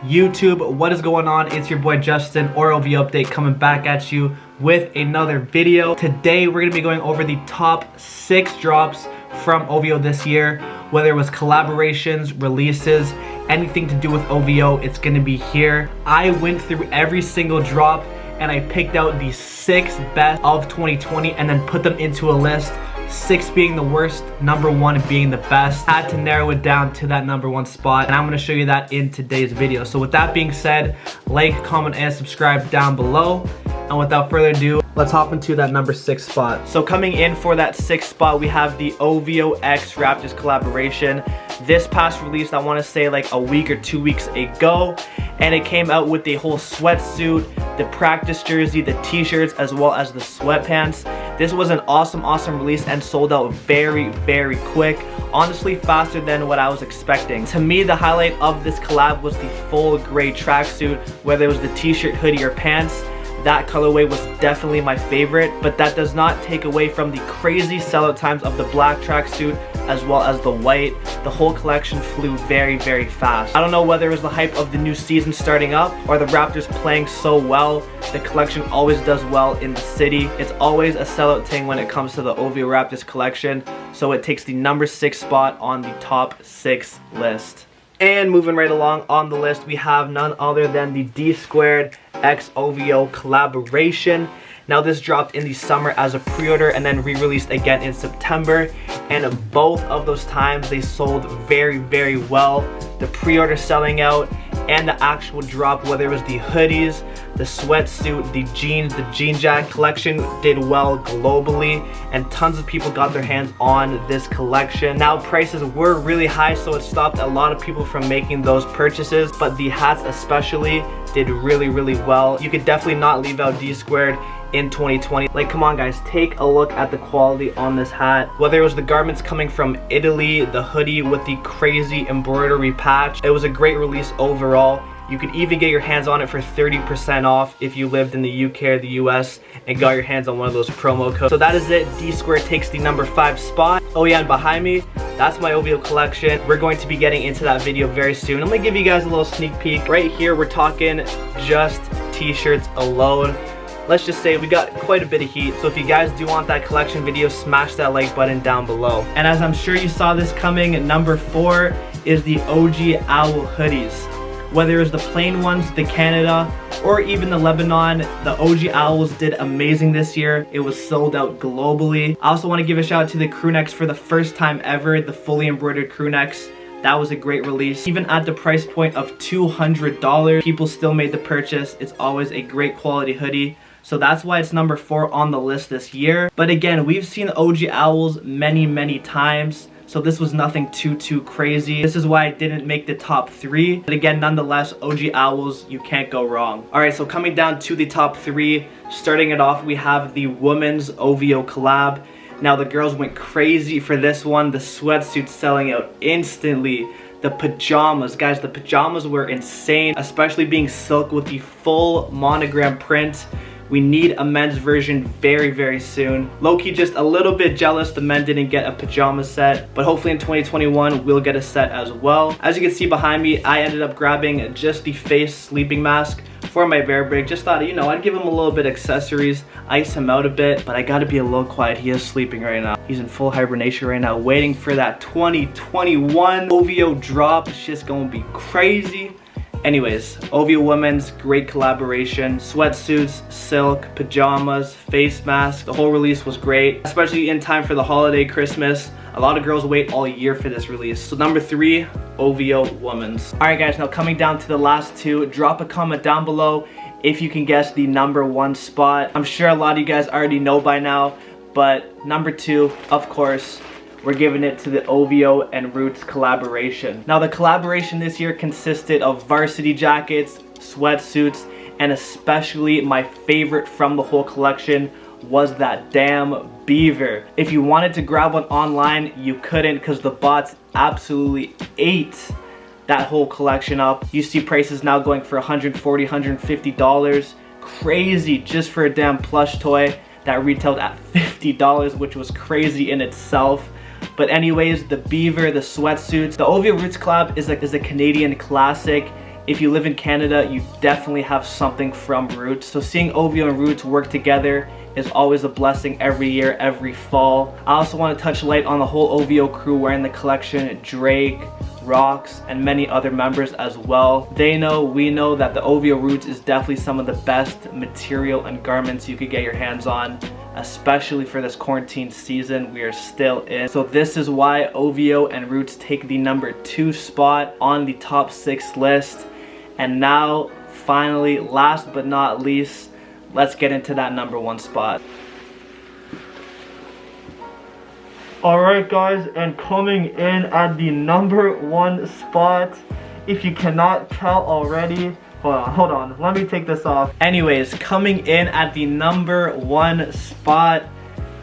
YouTube, what is going on? It's your boy Justin, or OVO Update, coming back at you with another video. Today we're going to be going over the top 6 drops from OVO this year. Whether it was collaborations, releases, anything to do with OVO, it's going to be here. I went through every single drop and I picked out the 6 best of 2020 and then put them into a list. 6 being the worst, number 1 being the best. Had to narrow it down to that number 1 spot, and I'm going to show you that in today's video. So with that being said, like, comment, and subscribe down below. And without further ado, let's hop into that number 6 spot. So coming in for that 6th spot, we have the OVO X Raptors collaboration. This past release, I want to say like a week or 2 weeks ago, and it came out with the whole sweatsuit, the practice jersey, the t-shirts, as well as the sweatpants. This was an awesome release and sold out very quick. Honestly, faster than what I was expecting. To me, the highlight of this collab was the full gray tracksuit, whether it was the t-shirt, hoodie, or pants. That colorway was definitely my favorite, but that does not take away from the crazy sellout times of the black tracksuit as well as the white. The whole collection flew very fast. I don't know whether it was the hype of the new season starting up or the Raptors playing so well. The collection always does well in the city. It's always a sellout thing when it comes to the OVO Raptors collection, so it takes the number 6 spot on the top 6 list. And moving right along on the list, we have none other than the DSquared X OVO collaboration. Now this dropped in the summer as a pre-order and then re-released again in September, and both of those times they sold very well. The pre-order selling out and the actual drop, whether it was the hoodies, the sweatsuit, the jeans, the jean jacket collection, did well globally, and tons of people got their hands on this collection. Now prices were really high, so it stopped a lot of people from making those purchases, but the hats especially did really well. You could definitely not leave out DSquared in 2020. Like, come on guys, take a look at the quality on this hat. Whether it was the garments coming from Italy, the hoodie with the crazy embroidery patch, it was a great release overall. You could even get your hands on it for 30% off if you lived in the UK or the US and got your hands on one of those promo codes. So that is it. DSquared takes the number 5 spot. Oh yeah, and behind me, that's my OVO collection. We're going to be getting into that video very soon. I'm gonna give you guys a little sneak peek. Right here, we're talking just t-shirts alone. Let's just say we got quite a bit of heat, so if you guys do want that collection video, smash that like button down below. And as I'm sure you saw this coming, number 4 is the OG Owl hoodies. Whether it was the plain ones, the Canada, or even the Lebanon, the OG Owls did amazing this year. It was sold out globally. I also want to give a shout out to the crew necks for the first time ever, the fully embroidered crew necks. That was a great release. Even at the price point of $200, people still made the purchase. It's always a great quality hoodie. So that's why it's number 4 on the list this year. But again, we've seen OG Owls many times, so this was nothing too crazy. This is why it didn't make the top 3. But again, nonetheless, OG Owls, you can't go wrong. Alright, so coming down to the top 3, starting it off, we have the WomensOVO collab. Now the girls went crazy for this one. The sweatsuit selling out instantly. The pajamas, guys, the pajamas were insane, especially being silk with the full monogram print. We need a men's version very soon. Low-key just a little bit jealous the men didn't get a pajama set, but hopefully in 2021 we'll get a set as well. As you can see behind me, I ended up grabbing just the face sleeping mask for my bear break. Just thought, you know, I'd give him a little bit of accessories, ice him out a bit, but I gotta be a little quiet. He is sleeping right now. He's in full hibernation right now, waiting for that 2021 OVO drop. It's just gonna be crazy. Anyways, OVO Women's, great collaboration. Sweatsuits, silk, pajamas, face masks. The whole release was great, especially in time for the holiday, Christmas. A lot of girls wait all year for this release. So number 3, OVO Women's. Alright guys, now coming down to the last 2, drop a comment down below if you can guess the number 1 spot. I'm sure a lot of you guys already know by now, but number 2, of course, we're giving it to the OVO and Roots collaboration. Now the collaboration this year consisted of varsity jackets, sweatsuits, and especially my favorite from the whole collection was that damn beaver. If you wanted to grab one online, you couldn't because the bots absolutely ate that whole collection up. You see prices now going for $140, $150. Crazy just for a damn plush toy that retailed at $50, which was crazy in itself. But anyways, the beaver, the sweatsuits, the OVO Roots collab is a Canadian classic. If you live in Canada, you definitely have something from Roots. So seeing OVO and Roots work together is always a blessing every year, every fall. I also want to touch light on the whole OVO crew wearing the collection, Drake, Rocks, and many other members as well. They know, we know that the OVO Roots is definitely some of the best material and garments you could get your hands on, especially for this quarantine season we are still in. So this is why OVO and Roots take the number 2 spot on the top 6 list. And now, finally, last but not least, let's get into that number 1 spot. Alright guys, and coming in at the number 1 spot, if you cannot tell already, hold on, let me take this off. Anyways, coming in at the number 1 spot,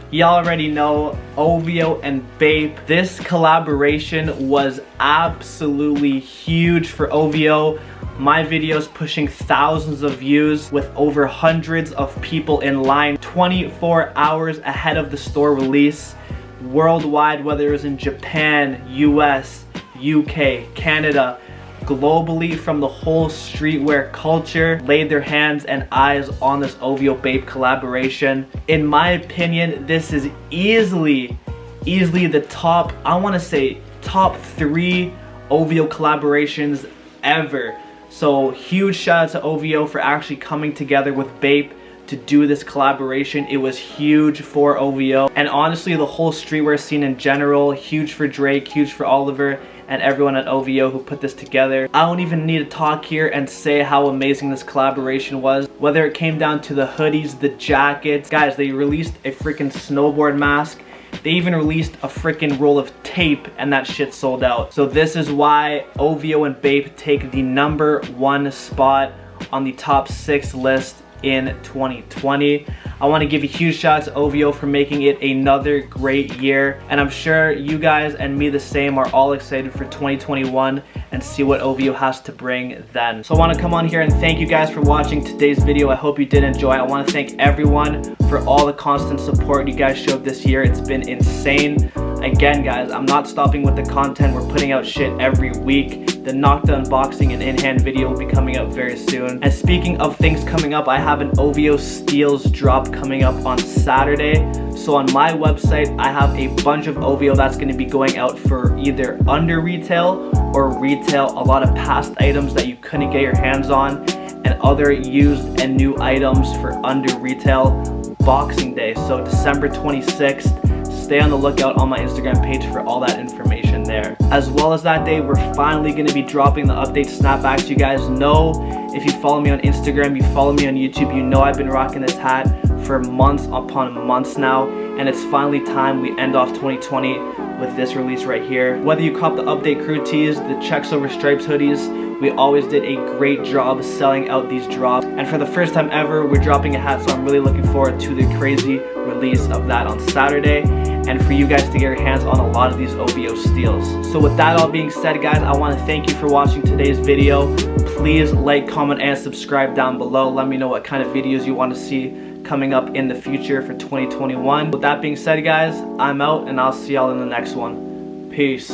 y'all already know, OVO and Bape. This collaboration was absolutely huge for OVO. My videos pushing thousands of views with over hundreds of people in line 24 hours ahead of the store release. Worldwide, whether it was in Japan, US, UK, Canada, globally, from the whole streetwear culture, laid their hands and eyes on this OVO Bape collaboration. In my opinion, this is easily the top, I want to say top 3 OVO collaborations ever. So huge shout out to OVO for actually coming together with Bape to do this collaboration. It was huge for OVO, and honestly the whole streetwear scene in general. Huge for Drake, huge for Oliver, and everyone at OVO who put this together. I don't even need to talk here and say how amazing this collaboration was. Whether it came down to the hoodies, the jackets, guys, they released a freaking snowboard mask. They even released a freaking roll of tape, and that shit sold out. So this is why OVO and Bape take the number 1 spot on the top 6 list in 2020. I want to give a huge shout out to OVO for making it another great year, and I'm sure you guys and me the same are all excited for 2021 and see what OVO has to bring then. So I want to come on here and thank you guys for watching today's video. I hope you did enjoy. I want to thank everyone for all the constant support you guys showed this year. It's been insane. Again guys, I'm not stopping with the content. We're putting out shit every week. The Nocta unboxing and in-hand video will be coming up very soon. And speaking of things coming up, I have an OVO Steals drop coming up on Saturday. So on my website, I have a bunch of OVO that's going to be going out for either under retail or retail. A lot of past items that you couldn't get your hands on, and other used and new items for under retail Boxing Day. So December 26th. Stay on the lookout on my Instagram page for all that information there. As well as that day, we're finally going to be dropping the update snapbacks. You guys know, if you follow me on Instagram, you follow me on YouTube, you know I've been rocking this hat for months upon months now, and it's finally time we end off 2020 with this release right here. Whether you cop the update crew tees, the checks over stripes hoodies, we always did a great job selling out these drops, and for the first time ever, we're dropping a hat, so I'm really looking forward to the crazy release of that on Saturday, and for you guys to get your hands on a lot of these OVO steals. So with that all being said guys, I want to thank you for watching today's video. Please like, comment, and subscribe down below. Let me know what kind of videos you want to see coming up in the future for 2021. With that being said guys, I'm out, and I'll see y'all in the next one. Peace.